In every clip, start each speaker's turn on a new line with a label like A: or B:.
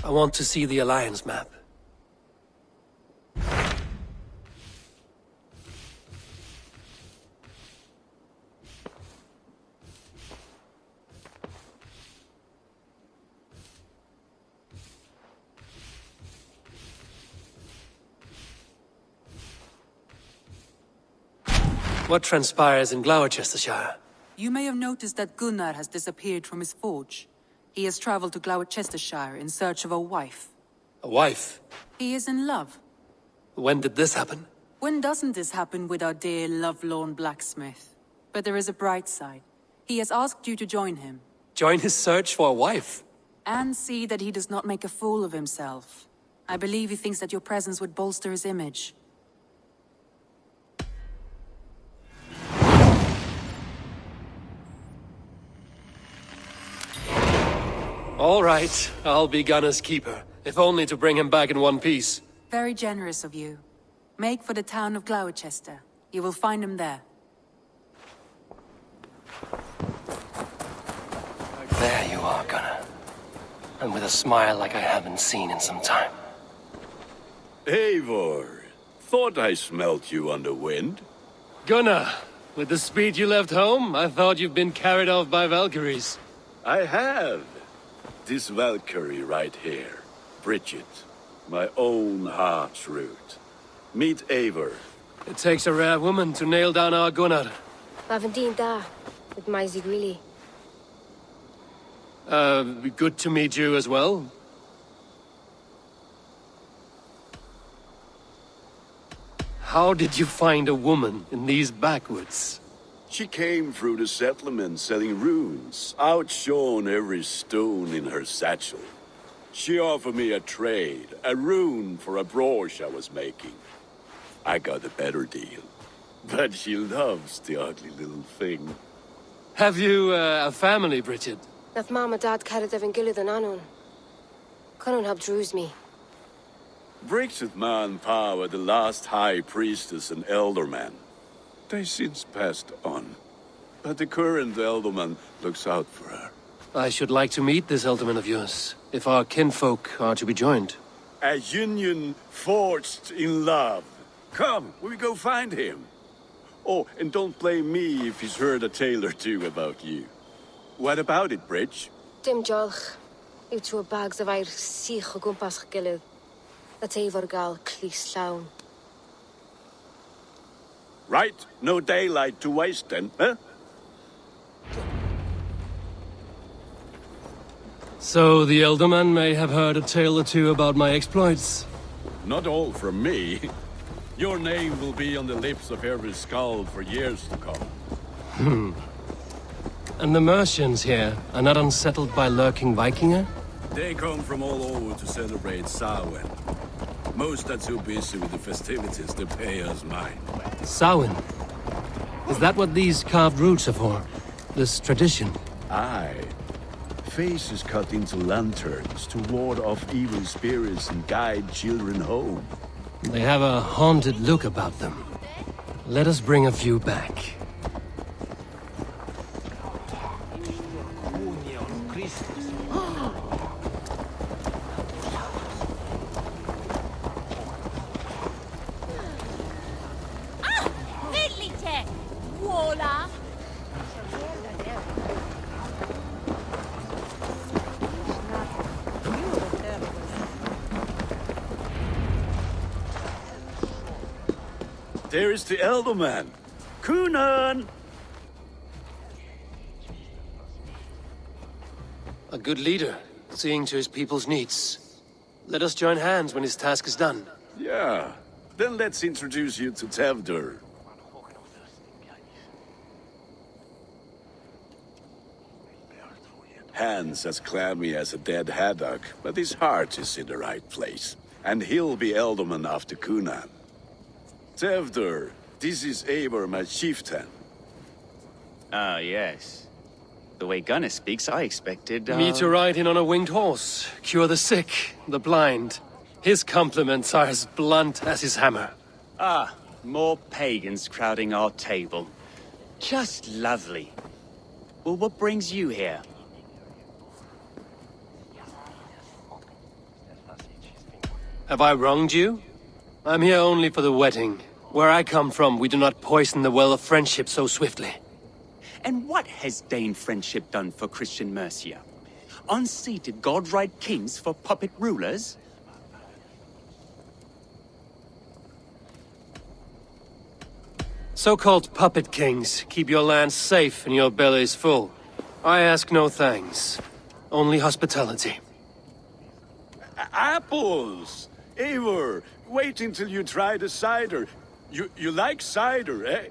A: I want to see the Alliance map. What transpires in Gloucestershire?
B: You may have noticed that Gunnar has disappeared from his forge. He has traveled to Gloucestershire in search of a wife.
A: A wife?
B: He is in love.
A: When did this happen?
B: When doesn't this happen with our dear lovelorn blacksmith? But there is a bright side. He has asked you to join him.
A: Join his search for a wife?
B: And see that he does not make a fool of himself. I believe he thinks that your presence would bolster his image.
A: All right, I'll be Gunnar's keeper, if only to bring him back in one piece.
B: Very generous of you. Make for the town of Gloucester. You will find him there.
A: There you are, Gunnar. And with a smile like I haven't seen in some time.
C: Eivor, thought I smelt you on the wind.
A: Gunnar, with the speed you left home, I thought you'd been carried off by Valkyries.
C: I have. This Valkyrie right here, Bridget, my own heart's root. Meet Eivor.
A: It takes a rare woman to nail down our Gunnar.
D: Lavendine da, with my Zigrili.
A: Good to meet you as well. How did you find a woman in these backwoods?
C: She came through the settlement selling runes, outshone every stone in her satchel. She offered me a trade, a rune for a brooch I was making. I got a better deal. But she loves the ugly little thing.
A: Have you a family, Bridget?
D: Nath Mom and Dad carried Evan Gillid and Anun. Cannon have drews me.
C: Bridget Man Pa were the last high priestess and elderman. They since passed on. But the current elderman looks out for her.
A: I should like to meet this elderman of yours, if our kinfolk are to be joined.
C: A union forged in love. Come, we go find him. Oh, and don't blame me if he's heard a tale or two about you. What about it, Bridge?
D: Dim jolch. You two bags of air sich o gwmpas Gillid. That Eivor gal clis llawn.
C: Right, no daylight to waste then, huh?
A: So the elderman may have heard a tale or two about my exploits.
C: Not all from me. Your name will be on the lips of every skull for years to come.
A: And the merchants here are not unsettled by lurking Vikinger?
C: They come from all over to celebrate Samhain. Most are too busy with the festivities to pay us mind.
A: Samhain? Is that what these carved roots are for? This tradition?
C: Aye. Faces cut into lanterns to ward off evil spirits and guide children home.
A: They have a haunted look about them. Let us bring a few back.
C: There is the elderman. Gunnar!
A: A good leader, seeing to his people's needs. Let us join hands when his task is done.
C: Yeah. Then let's introduce you to Tevdur. Hands as clammy as a dead haddock, but his heart is in the right place. And he'll be elderman after Gunnar. Tevdur, this is Eivor, my chieftain.
E: Ah, yes. The way Gunnar speaks, I expected,
A: Me to ride in on a winged horse, cure the sick, the blind. His compliments are as blunt as his hammer.
E: Ah, more pagans crowding our table. Just lovely. Well, what brings you here?
A: Have I wronged you? I'm here only for the wedding. Where I come from, we do not poison the well of friendship so swiftly.
E: And what has Dane friendship done for Christian Mercia? Unseated godright kings for puppet rulers?
A: So-called puppet kings keep your lands safe and your bellies full. I ask no thanks. Only hospitality.
C: Apples! Eivor, wait until you try the cider. You like cider, eh?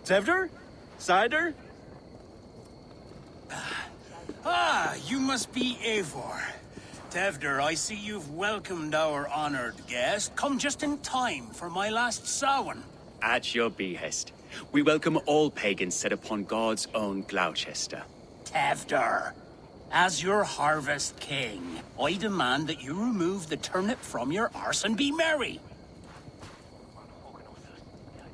C: Tevder? Cider?
F: Ah, you must be Eivor. Tevder, I see you've welcomed our honored guest. Come just in time for my last Samhain.
E: At your behest. We welcome all pagans set upon God's own Gloucester.
F: Tevder, as your harvest king, I demand that you remove the turnip from your arse and be merry.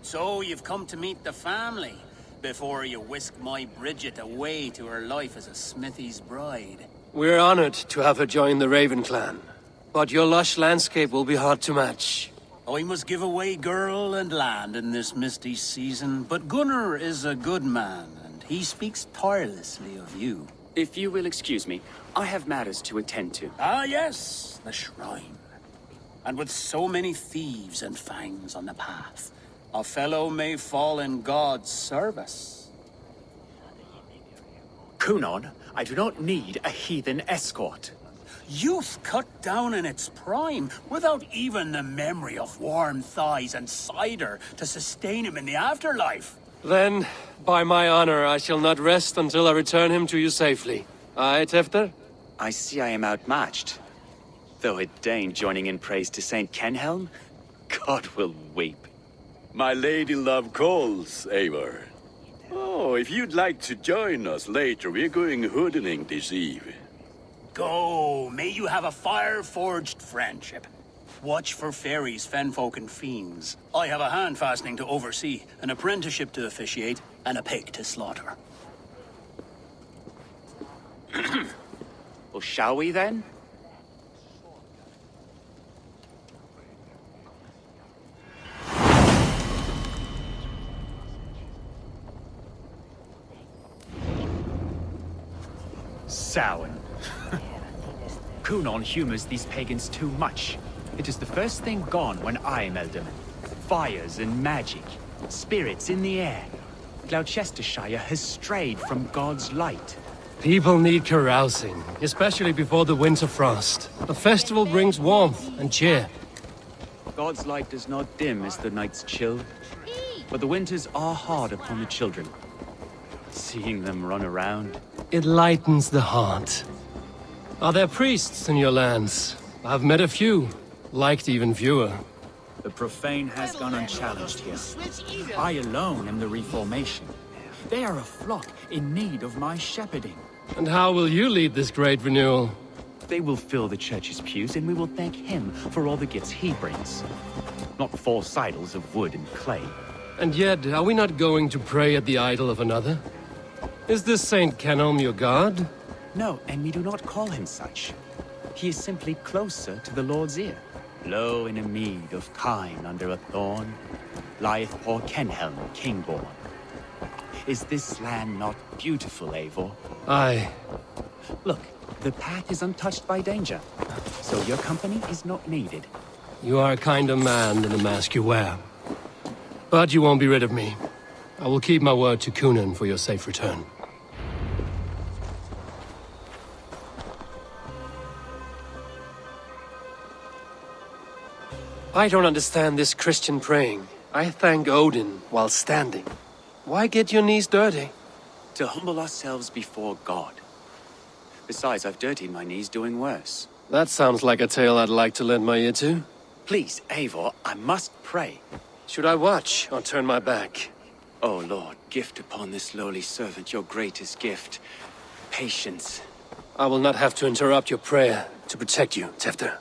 F: So you've come to meet the family, before you whisk my Bridget away to her life as a smithy's bride.
A: We're honored to have her join the Raven clan. But your lush landscape will be hard to match.
F: I must give away girl and land in this misty season, but Gunnar is a good man, and he speaks tirelessly of you.
E: If you will excuse me, I have matters to attend to.
F: Ah yes, the shrine. And with so many thieves and fangs on the path, a fellow may fall in God's service.
E: Kunon, I do not need a heathen escort.
F: Youth cut down in its prime, without even the memory of warm thighs and cider to sustain him in the afterlife.
A: Then, by my honor, I shall not rest until I return him to you safely. Aye, Tefter?
E: I see I am outmatched. Though a Dane joining in praise to Saint Kenhelm, God will weep.
C: My lady love calls, Eivor. Oh, if you'd like to join us later, we're going hoodening this eve.
F: Go, may you have a fire-forged friendship. Watch for fairies, fenfolk, and fiends. I have a hand fastening to oversee, an apprenticeship to officiate, and a pig to slaughter.
E: Well, shall we then?
G: Samhain. Kunon humors these pagans too much. It is the first thing gone when I am Elderman. Fires and magic, spirits in the air. Gloucestershire has strayed from God's light.
A: People need carousing, especially before the winter frost. A festival brings warmth and cheer.
E: God's light does not dim as the nights chill, but the winters are hard upon the children. Seeing them run around.
A: It lightens the heart. Are there priests in your lands? I've met a few, liked even fewer.
G: The profane has gone unchallenged here. I alone am the Reformation. They are a flock in need of my shepherding.
A: And how will you lead this great renewal?
G: They will fill the church's pews, and we will thank him for all the gifts he brings. Not 4 sidles of wood and clay.
A: And yet, are we not going to pray at the idol of another? Is this Saint Kenelm your god?
E: No, and we do not call him such. He is simply closer to the Lord's ear. Low in a mead of kine under a thorn, lieth poor Kenhelm, king-born. Is this land not beautiful, Eivor?
A: Aye.
E: Look, the path is untouched by danger, so your company is not needed.
A: You are a kinder man than the mask you wear. But you won't be rid of me. I will keep my word to Kunan for your safe return. I don't understand this Christian praying. I thank Odin while standing. Why get your knees dirty?
E: To humble ourselves before God. Besides, I've dirtied my knees doing worse.
A: That sounds like a tale I'd like to lend my ear to.
E: Please, Eivor, I must pray.
A: Should I watch or turn my back?
E: Oh Lord, gift upon this lowly servant your greatest gift. Patience.
A: I will not have to interrupt your prayer to protect you, Tefter.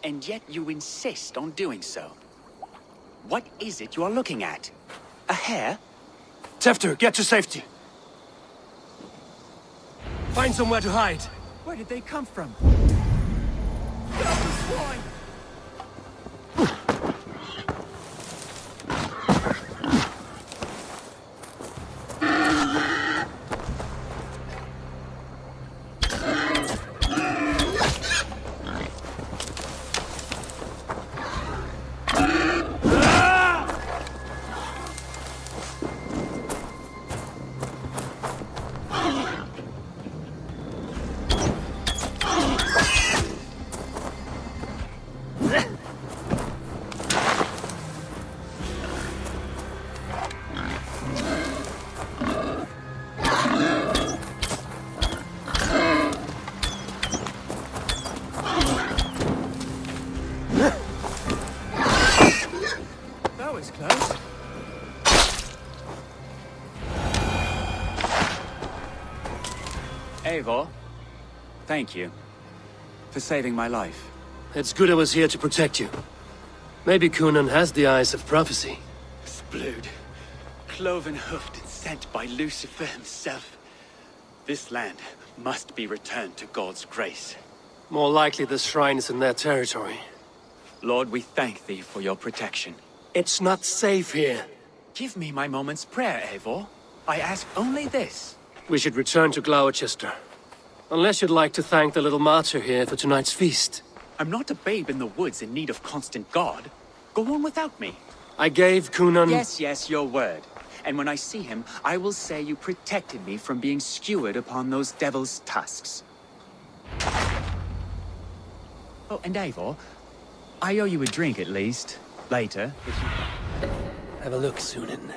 E: And yet you insist on doing so. What is it you are looking at? A hare?
A: Tefter, get to safety! Find somewhere to hide!
G: Where did they come from?
E: Eivor, thank you for saving my life.
A: It's good I was here to protect you. Maybe Gunnar has the eyes of prophecy.
E: Splood, cloven-hoofed and sent by Lucifer himself. This land must be returned to God's grace.
A: More likely the shrine is in their territory.
E: Lord, we thank thee for your protection.
A: It's not safe here.
E: Give me my moment's prayer, Eivor. I ask only this.
A: We should return to Gloucester. Unless you'd like to thank the little martyr here for tonight's feast.
E: I'm not a babe in the woods in need of constant guard. Go on without me.
A: I gave Gunnar...
E: Yes, your word. And when I see him, I will say you protected me from being skewered upon those devil's tusks. Oh, and Eivor, I owe you a drink at least. Later, if you...
A: Have a look, Sunan.